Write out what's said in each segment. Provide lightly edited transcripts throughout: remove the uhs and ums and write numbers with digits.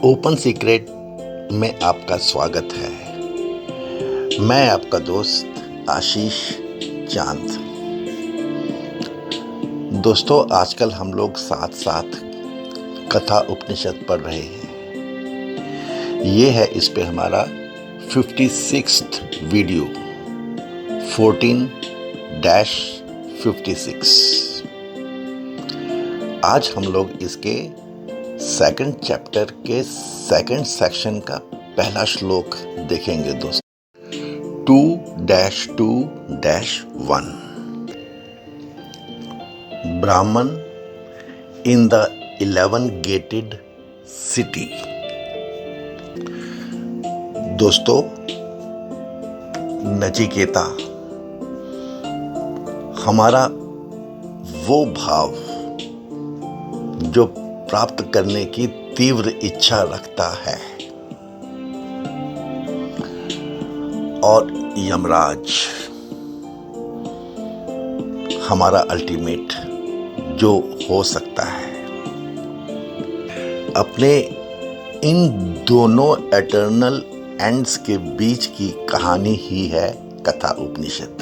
Open secret में आपका स्वागत है। मैं आपका दोस्त आशीष चांद। दोस्तों, आजकल हम लोग साथ साथ कथा उपनिषद पढ़ रहे हैं। ये है इस पे हमारा 56th वीडियो 14-56। आज हम लोग इसके सेकंड चैप्टर के सेकंड सेक्शन का पहला श्लोक देखेंगे दोस्तों। 2-2-1 ब्राह्मण इन द 11 गेटेड सिटी। दोस्तों, नचिकेता, हमारा वो भाव जो प्राप्त करने की तीव्र इच्छा रखता है, और यमराज हमारा अल्टीमेट जो हो सकता है। अपने इन दोनों एटर्नल एंड्स के बीच की कहानी ही है कथा उपनिषद।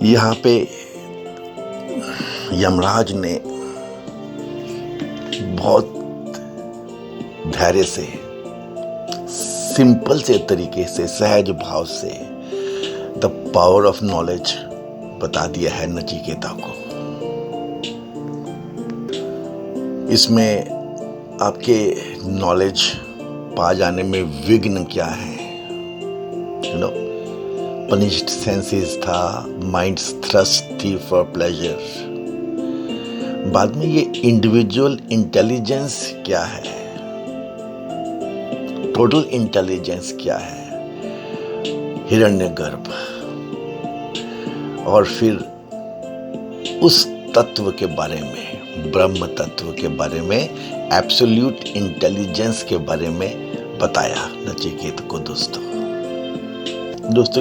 यहाँ पे यमराज ने बहुत धैर्य से, सिंपल से तरीके से, सहज भाव से द पावर ऑफ नॉलेज बता दिया है नचिकेता को। इसमें आपके नॉलेज पा जाने में विघ्न क्या है? पनिश्ड सेंसेस था, माइंड्स थ्रस्ट थी फॉर प्लेजर। बाद में ये इंडिविजुअल इंटेलिजेंस क्या है, टोटल इंटेलिजेंस क्या है, हिरण्यगर्भ, और फिर उस तत्व के बारे में, ब्रह्म तत्व के बारे में, एब्सोल्यूट इंटेलिजेंस के बारे में बताया नचिकेत को। दोस्तों,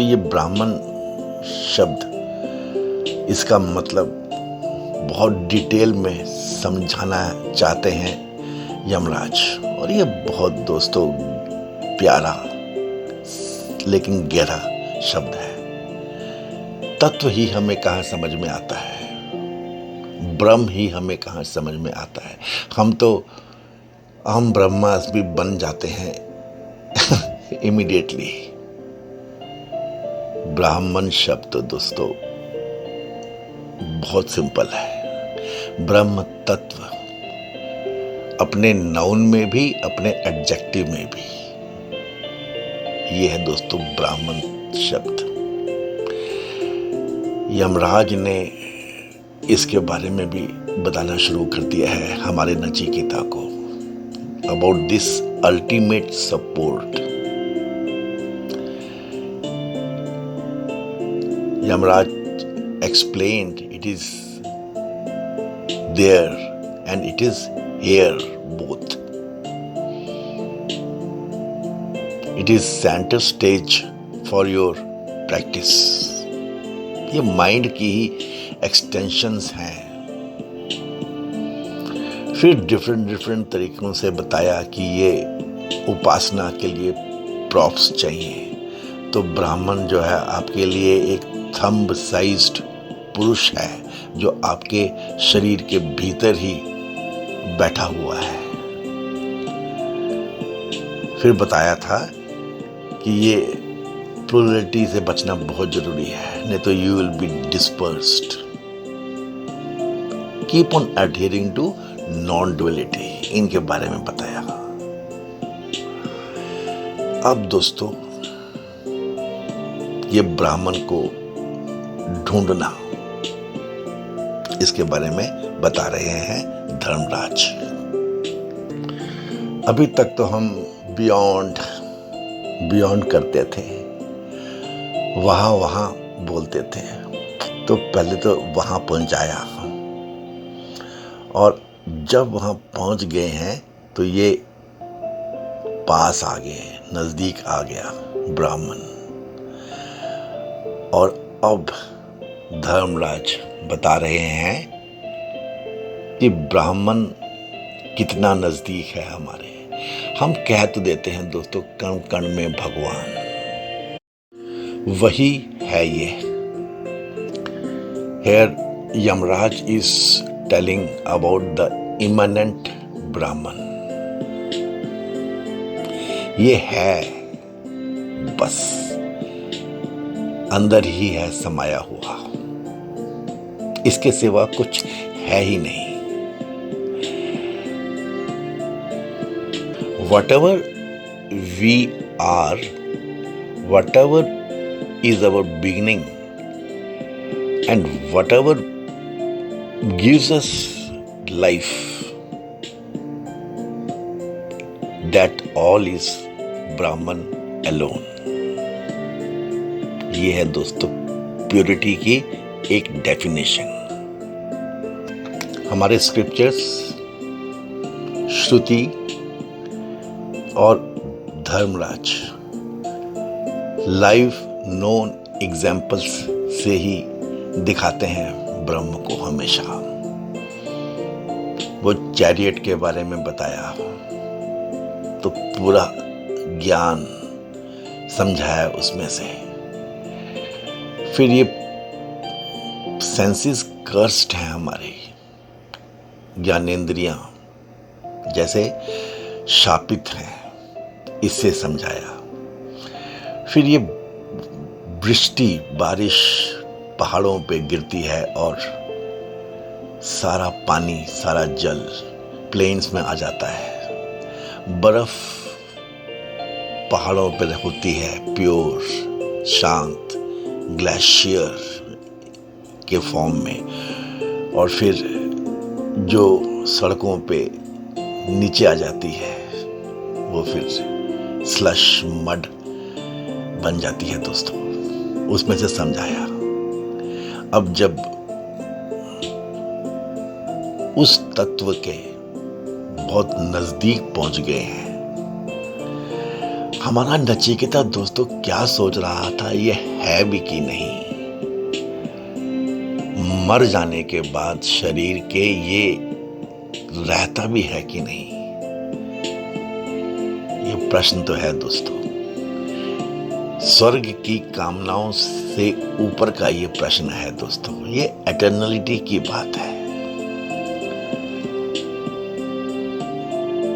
ये ब्राह्मण शब्द, इसका मतलब बहुत डिटेल में समझाना चाहते हैं यमराज, और ये बहुत दोस्तों प्यारा लेकिन गहरा शब्द है। तत्व ही हमें कहाँ समझ में आता है, ब्रह्म ही हमें कहाँ समझ में आता है। हम तो अहम ब्रह्मास्मि बन जाते हैं इमीडिएटली। ब्राह्मण शब्द दोस्तों बहुत सिंपल है। ब्रह्म तत्व अपने नाउन में भी, अपने एडजेक्टिव में भी, ये है दोस्तों ब्राह्मण शब्द। यमराज ने इसके बारे में भी बताना शुरू कर दिया है हमारे नचिकेता को, about this ultimate support. Yamraj explained it is there and it is here both. It is center stage for your practice. ये माइंड की ही एक्सटेंशंस हैं। फिर डिफरेंट तरीकों से बताया कि ये उपासना के लिए प्रॉप्स चाहिए। तो ब्राह्मण जो है आपके लिए एक थंब साइज्ड पुरुष है जो आपके शरीर के भीतर ही बैठा हुआ है। फिर बताया था कि ये प्लुरलिटी से बचना बहुत जरूरी है, नहीं तो you will be dispersed. Keep on adhering to non duality, इनके बारे में बताया। अब दोस्तों, ये ब्राह्मण को ढूंढना, इसके बारे में बता रहे हैं धर्मराज। अभी तक तो हम बियॉन्ड करते थे, वहां बोलते थे। तो पहले तो वहां पहुंचाया, और जब वहां पहुंच गए हैं तो ये पास आ गए, नजदीक आ गया ब्राह्मण। और अब धर्मराज बता रहे हैं कि ब्राह्मण कितना नजदीक है हमारे। हम कह तो देते हैं दोस्तों, कण कण में भगवान, वही है ये। Here Yamraj is telling about the immanent Brahman. ये है बस अंदर ही है समाया हुआ, इसके सिवा कुछ है ही नहीं। Whatever we are, whatever is our beginning, and whatever gives us life, that all is Brahman alone. ये है दोस्तों प्योरिटी की एक डेफिनेशन। हमारे स्क्रिप्चर्स, श्रुति और धर्मराज लाइव नोन एग्जाम्पल्स से ही दिखाते हैं ब्रह्म को हमेशा। वो चैरियट के बारे में बताया तो पूरा ज्ञान समझाया उसमें से। फिर ये सेंसेस कर्स्ड हैं हमारी, ज्ञानेंद्रियां जैसे शापित हैं, इससे समझाया। फिर ये वृष्टि, बारिश पहाड़ों पे गिरती है और सारा पानी, सारा जल प्लेन्स में आ जाता है। बर्फ पहाड़ों पर होती है प्योर, शांत, ग्लेशियर के फॉर्म में, और फिर जो सड़कों पे नीचे आ जाती है वो फिर स्लश मड बन जाती है दोस्तों। उसमें से समझाया। अब जब उस तत्व के बहुत नजदीक पहुंच गए हैं, हमारा नचिकेता दोस्तों क्या सोच रहा था, ये है भी कि नहीं, मर जाने के बाद शरीर के ये रहता भी है कि नहीं, ये प्रश्न तो है दोस्तों। स्वर्ग की कामनाओं से ऊपर का ये प्रश्न है दोस्तों। ये एटर्नलिटी की बात है।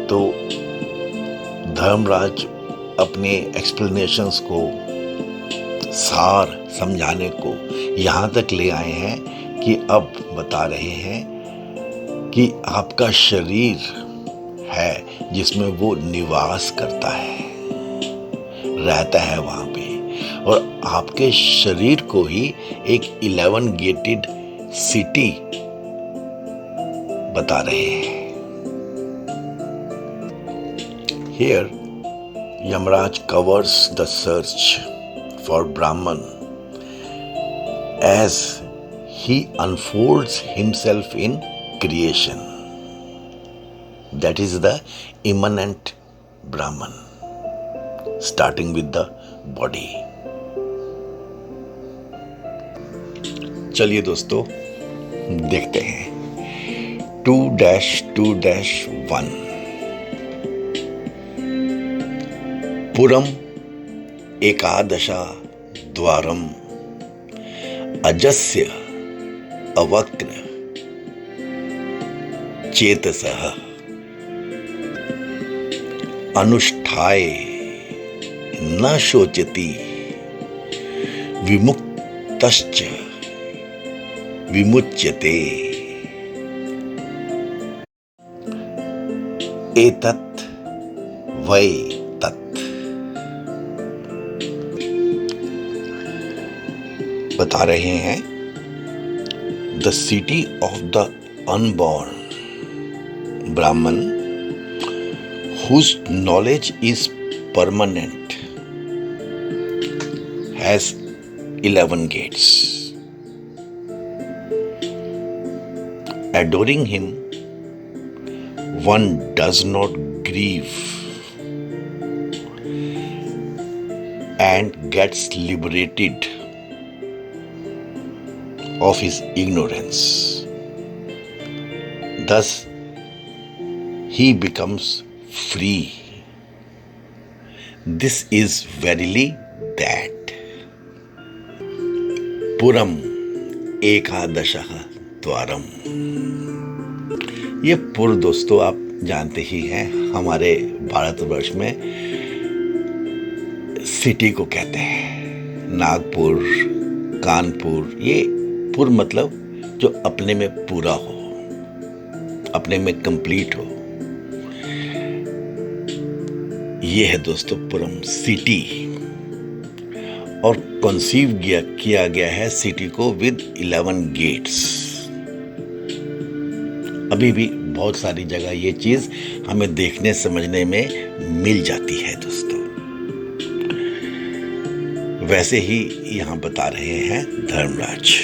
तो धर्मराज अपने एक्सप्लेनेशंस को, सार समझाने को यहाँ तक ले आए हैं कि अब बता रहे हैं कि आपका शरीर है जिसमें वो निवास करता है, रहता है वहाँ पे, और आपके शरीर को ही एक 11 गेटेड सिटी बता रहे हैं। Here Yamraj covers the search for Brahman as he unfolds himself in creation. That is the immanent Brahman, starting with the body. चलिए दोस्तों देखते हैं 2-2-1। पुरम एकादशा द्वारम अजस्य अवक्र चेतसः अनुष्ठाय न शोचति विमुक्तश्च विमुच्यते। एतत् वै तत्। बता रहे हैं the city of the unborn ब्राह्मण whose knowledge is permanent has 11 gates. Adoring him, one does not grieve and gets liberated of his ignorance. Thus, he becomes free. This is verily that. पुरम एकादशः द्वारम। ये पुर दोस्तों आप जानते ही हैं, हमारे भारतवर्ष में सिटी को कहते हैं। नागपुर, कानपुर, ये पुर मतलब जो अपने में पूरा हो, अपने में कंप्लीट हो, ये है दोस्तों पुरम सिटी। और कंसीव किया गया है सिटी को विद 11 गेट्स। अभी भी बहुत सारी जगह ये चीज हमें देखने समझने में मिल जाती है दोस्तों। वैसे ही यहां बता रहे हैं धर्मराज।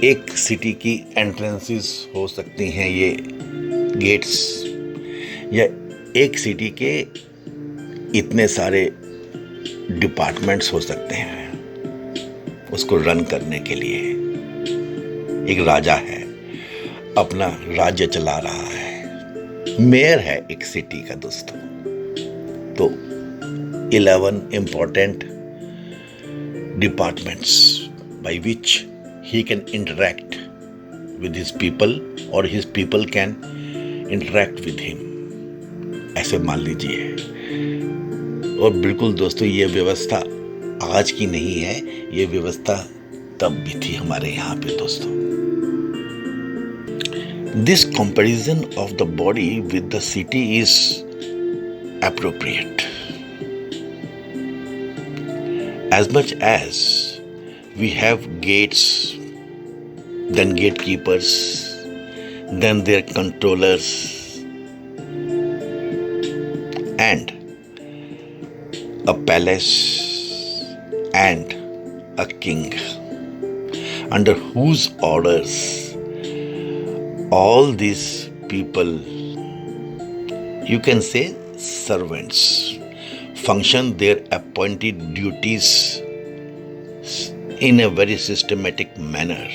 एक सिटी की एंट्रेंसेस हो सकती हैं ये गेट्स, या एक सिटी के इतने सारे डिपार्टमेंट्स हो सकते हैं उसको रन करने के लिए। एक राजा है, अपना राज्य चला रहा है, मेयर है एक सिटी का दोस्तों। तो 11 important departments by which he can interact with his people or his people can interact with him, ऐसे मान लीजिए। और बिल्कुल दोस्तों ये व्यवस्था आज की नहीं है, ये व्यवस्था तब भी थी हमारे यहाँ पे दोस्तों। This comparison of the body with the city is appropriate. As much as we have gates, then gatekeepers, then their controllers, and a palace and a king, under whose orders all these people, you can say servants, function their appointed duties in a very systematic manner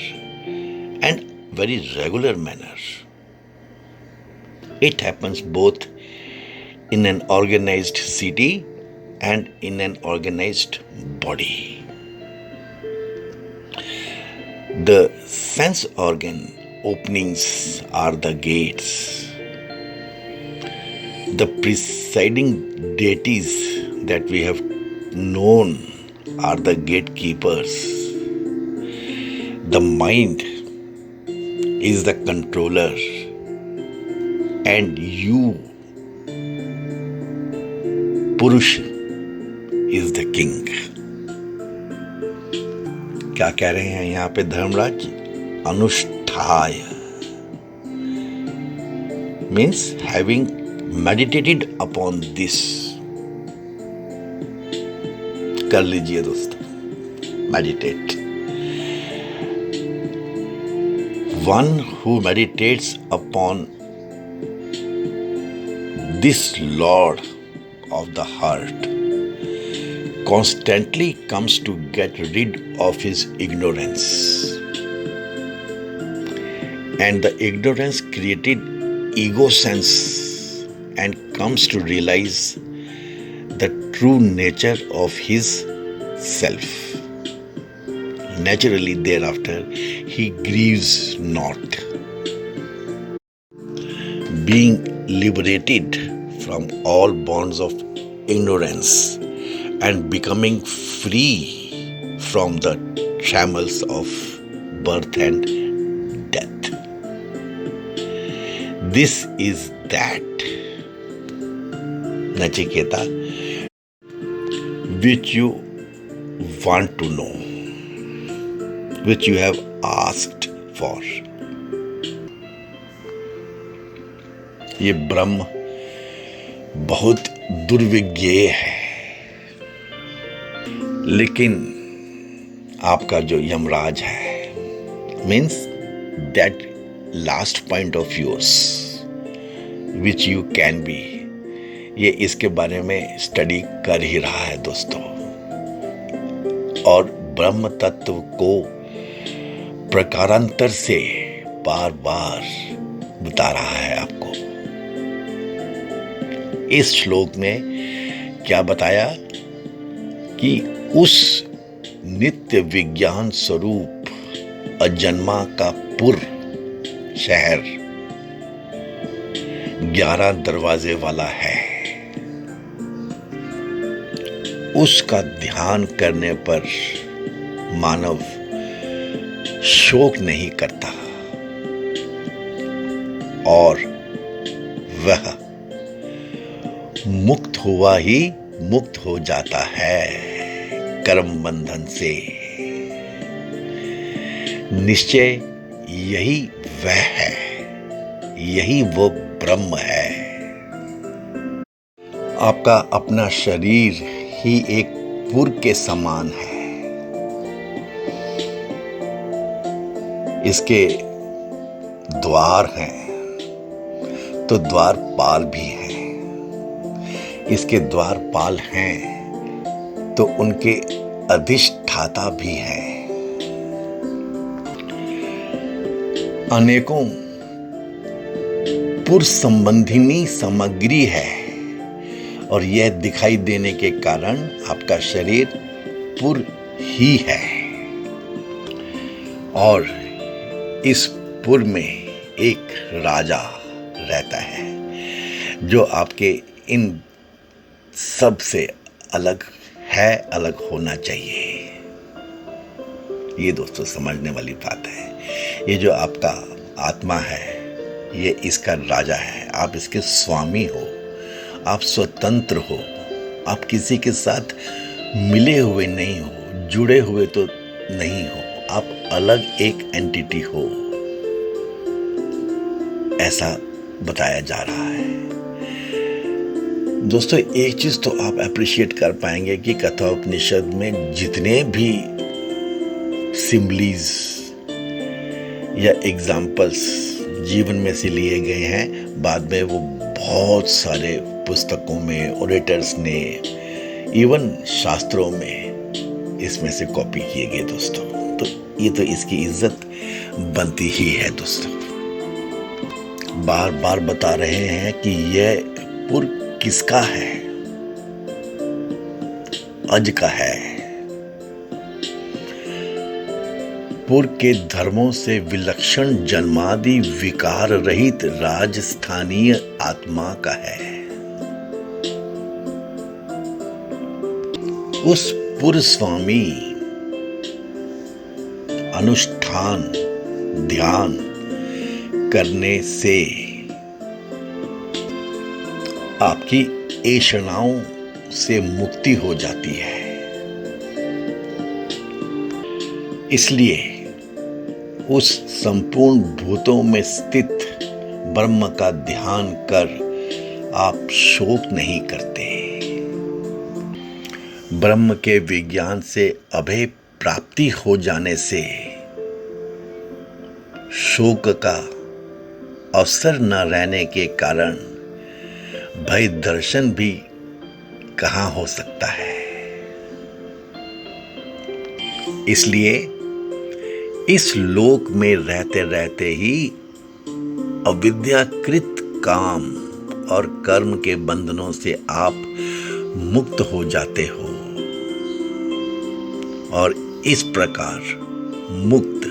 and very regular manner. It happens both in an organized city and in an organized body. The sense organ openings are the gates. The presiding deities that we have known are the gatekeepers. The mind is the controller, and you, Purush, is the king. क्या कह रहे हैं यहाँ पे Dharmaraj? अनुष्ठाय means having meditated upon this. कर लीजिए दोस्तों, meditate. One who meditates upon this Lord of the heart constantly comes to get rid of his ignorance. And the ignorance created ego sense and comes to realize the true nature of his self. Naturally thereafter he grieves not. Being liberated from all bonds of ignorance and becoming free from the trammels of birth and death. This is that, Nachiketa, which you want to know, which you have asked for. ये ब्रह्म बहुत दुर्विज्ञेय है, लेकिन आपका जो यमराज है means that last point of yours which you can be, ये इसके बारे में स्टडी कर ही रहा है दोस्तों। और ब्रह्म तत्व को प्रकारांतर से बार बार बता रहा है आपको। इस श्लोक में क्या बताया कि उस नित्य विज्ञान स्वरूप अजन्मा का पुर शहर 11 दरवाजे वाला है। उसका ध्यान करने पर मानव शोक नहीं करता और वह मुक्त हुआ ही मुक्त हो जाता है कर्म बंधन से। निश्चय यही वह है, यही वो ब्रह्म है। आपका अपना शरीर ही एक पुर के समान है। इसके द्वार हैं तो द्वारपाल भी हैं। इसके द्वारपाल हैं तो उनके अधिष्ठाता भी हैं। अनेकों पुर संबंधिनी सामग्री है और यह दिखाई देने के कारण आपका शरीर पुर ही है। और इस पुर में एक राजा रहता है जो आपके इन सब से अलग है, अलग होना चाहिए। ये दोस्तों समझने वाली बात है। ये जो आपका आत्मा है, ये इसका राजा है। आप इसके स्वामी हो, आप स्वतंत्र हो, आप किसी के साथ मिले हुए नहीं हो, जुड़े हुए तो नहीं हो, आप अलग एक एंटिटी हो, ऐसा बताया जा रहा है। दोस्तों एक चीज तो आप अप्रिशिएट कर पाएंगे कि कठोपनिषद में जितने भी सिम्बलीज या एग्जाम्पल्स जीवन में से लिए गए हैं, बाद में वो बहुत सारे पुस्तकों में, ओरेटर्स ने, इवन शास्त्रों में इसमें से कॉपी किए गए दोस्तों। तो ये तो इसकी इज्जत बनती ही है दोस्तों। बार बार बता रहे हैं कि यह पुर किसका है? अज का है। पुर के धर्मों से विलक्षण जन्मादि विकार रहित राजस्थानीय आत्मा का है। उस पुर स्वामी अनुष्ठान ध्यान करने से आपकी ऐषणाओं से मुक्ति हो जाती है। इसलिए उस संपूर्ण भूतों में स्थित ब्रह्म का ध्यान कर आप शोक नहीं करते। ब्रह्म के विज्ञान से अभय प्राप्ति हो जाने से शोक का अवसर न रहने के कारण भय दर्शन भी कहाँ हो सकता है। इसलिए इस लोक में रहते रहते ही अविद्याकृत काम और कर्म के बंधनों से आप मुक्त हो जाते हो और इस प्रकार मुक्त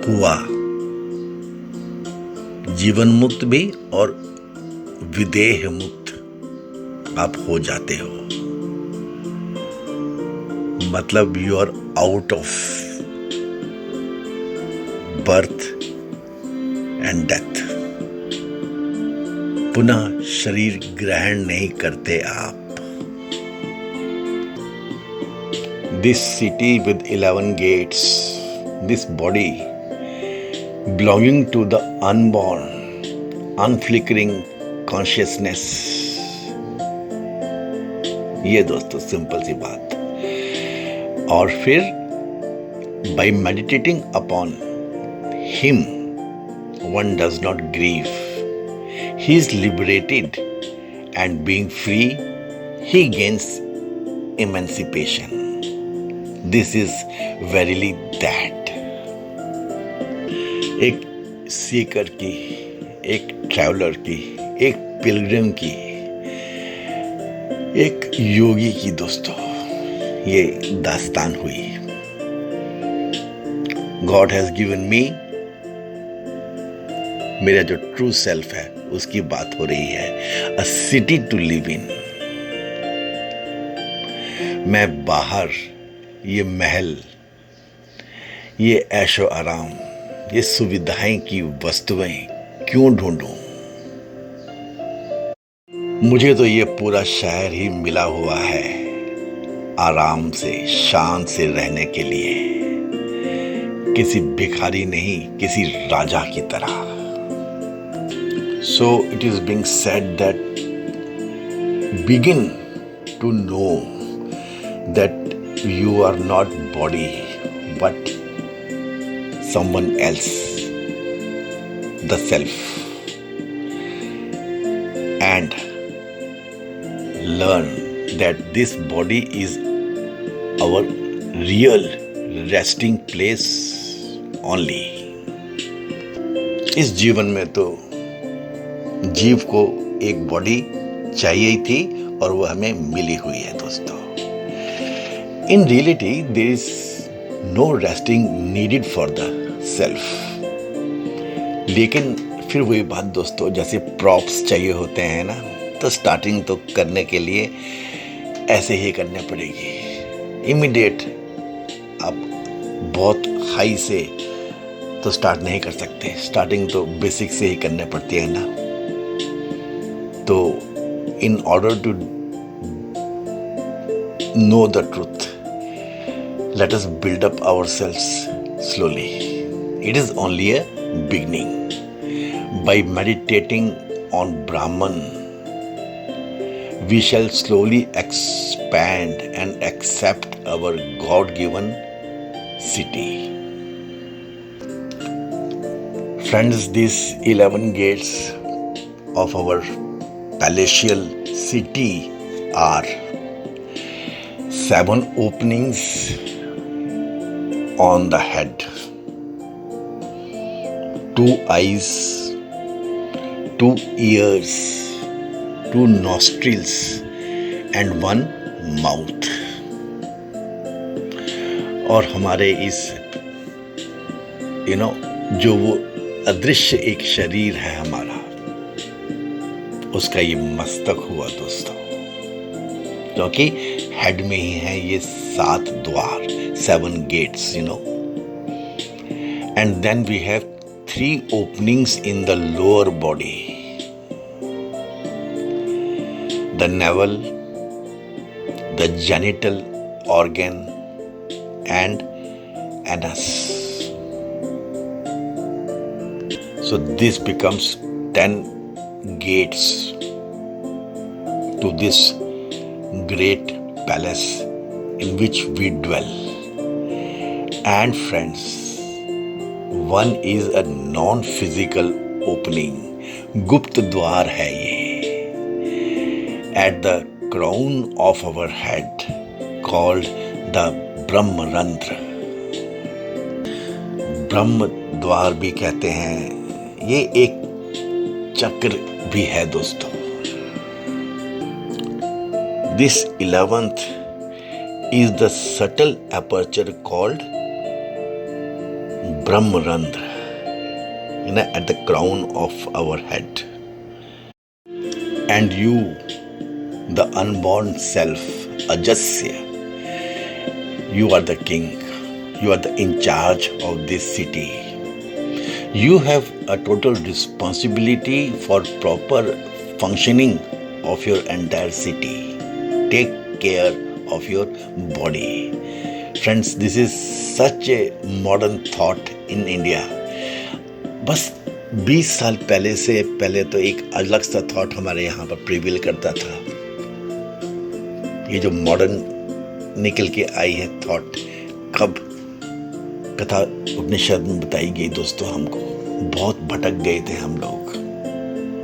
हुआ जीवन मुक्त भी और विदेह मुक्त आप हो जाते हो। मतलब you are out of birth and death. पुनः शरीर ग्रहण नहीं करते आप। This city with 11 gates, this body belonging to the unborn, unflickering consciousness। ये दोस्तों सिंपल सी बात। और फिर by meditating upon him one does not grieve, he is liberated and being free he gains emancipation। This is verily that। एक सीकर की एक traveller की, एक पिलग्रिम की, एक योगी की दोस्तों ये दास्तान हुई। गॉड हैज गिवन मी, मेरा जो ट्रू सेल्फ है उसकी बात हो रही है। A city to live in. मैं बाहर ये महल, ये ऐशो आराम, ये सुविधाएं की वस्तुएं क्यों ढूंढूं? मुझे तो ये पूरा शहर ही मिला हुआ है आराम से, शान से रहने के लिए, किसी भिखारी नहीं, किसी राजा की तरह। So it is being said that begin to know that you are not body but someone else, the self, and learn that this body is our real resting place only. इस जीवन में तो जीव को एक बॉडी चाहिए ही थी और वो हमें मिली हुई है दोस्तों। In reality there is no resting needed for the self. लेकिन फिर वही बात दोस्तों, जैसे प्रॉप्स चाहिए होते हैं ना, तो स्टार्टिंग तो करने के लिए ऐसे ही करने पड़ेगी। इमीडिएट आप बहुत हाई से तो स्टार्ट नहीं कर सकते, स्टार्टिंग तो बेसिक से ही करने पड़ती है ना। तो in order to know the truth, let us build up ourselves slowly. It is only a beginning. By meditating on Brahman, we shall slowly expand and accept our God-given city. Friends, these 11 gates of our palatial city are 7 openings on the head, 2 eyes, 2 ears, 2 nostrils and 1 mouth। और हमारे इस जो वो अदृश्य एक शरीर है हमारा, उसका ये मस्तक हुआ दोस्तों, क्योंकि हेड में ही है ये 7 द्वार, 7 gates, and then we have 3 openings in the lower body, the navel, the genital organ and anus. So this becomes 10 gates to this great palace in which we dwell. And friends, one is a non-physical opening, गुप्त द्वार है ये, at the crown of our head, called the ब्रह्मरंध्र। ब्रह्म द्वार भी कहते हैं, ये एक चक्र भी है दोस्तों। This 11th is the subtle aperture called Brahmarandra, at the crown of our head. And you, the unborn self, Ajasya, you are the king. You are in charge of this city. You have a total responsibility for proper functioning of your entire city. Take care of your body. Friends, this is such a modern thought in India. बस 20 साल पहले तो एक अलग सा thought हमारे यहाँ पर प्रिवेल करता था। ये जो मॉडर्न निकल के आई है थॉट, कब कथा उपनिषद में बताई गई दोस्तों, हमको बहुत भटक गए थे हम लोग।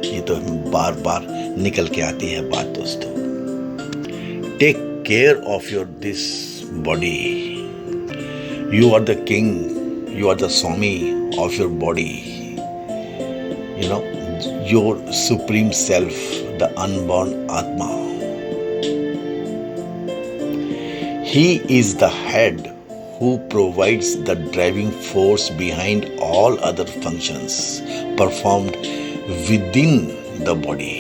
ये तो बार बार निकल के आती है बात दोस्तों। Take care of your this body. You are the king, you are the स्वामी of your body. your supreme self, the unborn Atma. He is the head who provides the driving force behind all other functions performed within the body.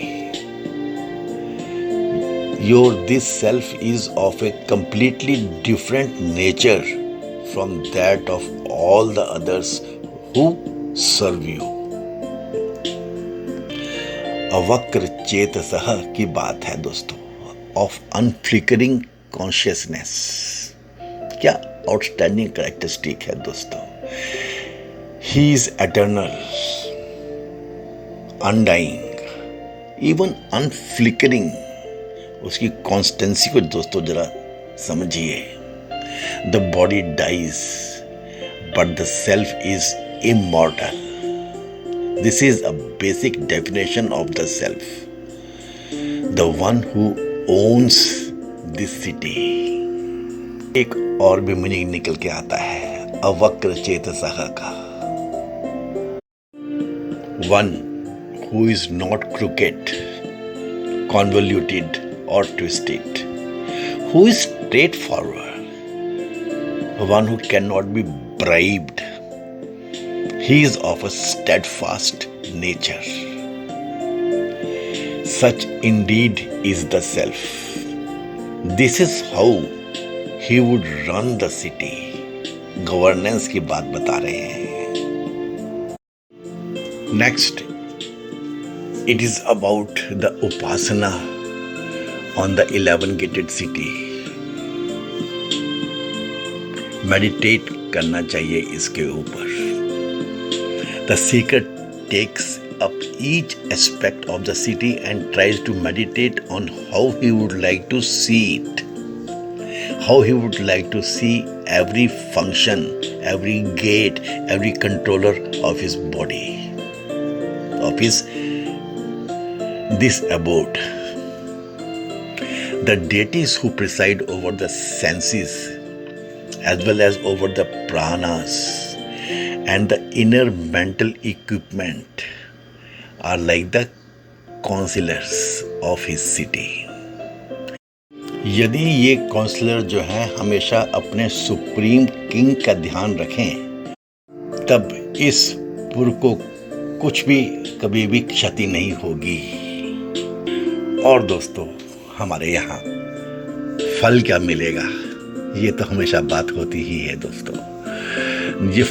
Your this self is of a completely different nature from that of all the others who serve you. अवक्र चेतसः की बात है दोस्तों, of unflickering consciousness. क्या outstanding characteristic है दोस्तों। He is eternal, undying, even unflickering. उसकी कॉन्स्टेंसी को दोस्तों जरा समझिए। The body dies but the self is immortal. This is a basic definition of the self, the one who owns this city. एक और भी मीनिंग निकल के आता है अवक्र चेतसः का। One who is not crooked, convoluted or twisted, who is straightforward, one who cannot be bribed. He is of a steadfast nature. Such indeed is the self. This is how he would run the city. Governance की बात बता रहे हैं। Next, it is about the upasana on the 11-gated city. Meditate करना चाहिए इसके ऊपर। The seeker takes up each aspect of the city and tries to meditate on how he would like to see it, how he would like to see every function, every gate, every controller of his body, of this abode. The deities who preside over the senses as well as over the pranas and the inner mental equipment are like the counselors of his city. यदि ये counsellor जो हैं हमेशा अपने supreme king का ध्यान रखें, तब इस पुर को कुछ भी कभी भी क्षति नहीं होगी। और दोस्तों, हमारे यहाँ फल क्या मिलेगा, ये तो हमेशा बात होती ही है दोस्तों। ये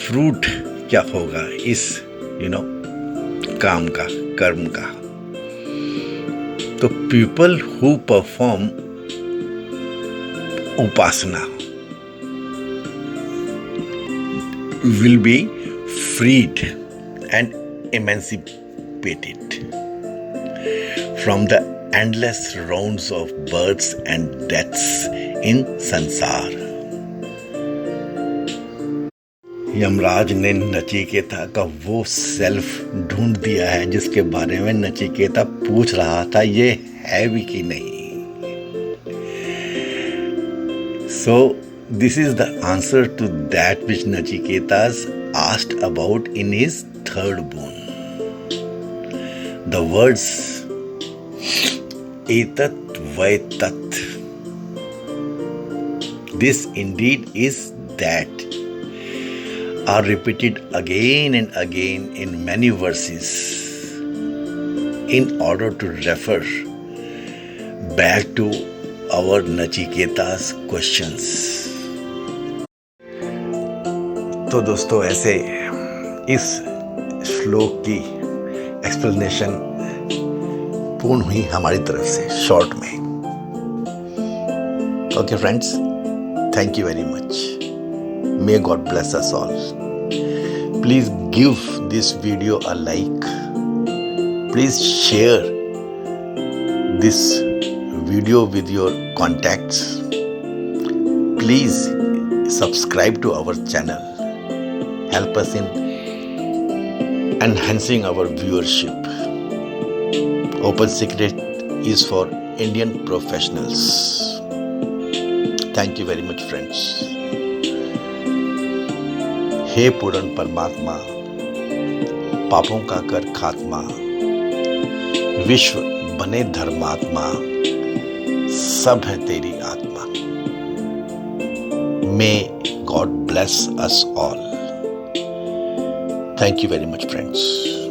फ्रूट क्या होगा इस काम का, कर्म का। तो पीपल हु परफॉर्म उपासना will be freed and emancipated from the endless rounds of births and deaths in संसार। यमराज ने नचिकेता का वो सेल्फ ढूंढ दिया है जिसके बारे में नचिकेता पूछ रहा था ये है भी कि नहीं। So this is the answer to that which Nachiketas asked about in his third boon. The words एतत् वै तत्, this indeed is that, are repeated again and again in many verses in order to refer back to our Nachiketa's questions. तो दोस्तों, ऐसे इस श्लोक की explanation पूर्ण हुई हमारी तरफ से शॉर्ट में। Okay friends, thank you very much. May God bless us all. Please give this video a like. Please share this video with your contacts. Please subscribe to our channel. Help us in enhancing our viewership. Open Secret is for Indian professionals. Thank you very much, friends. हे पूर्ण परमात्मा, पापों का कर खात्मा, विश्व बने धर्मात्मा, सब है तेरी आत्मा। May God bless us all. Thank you very much friends.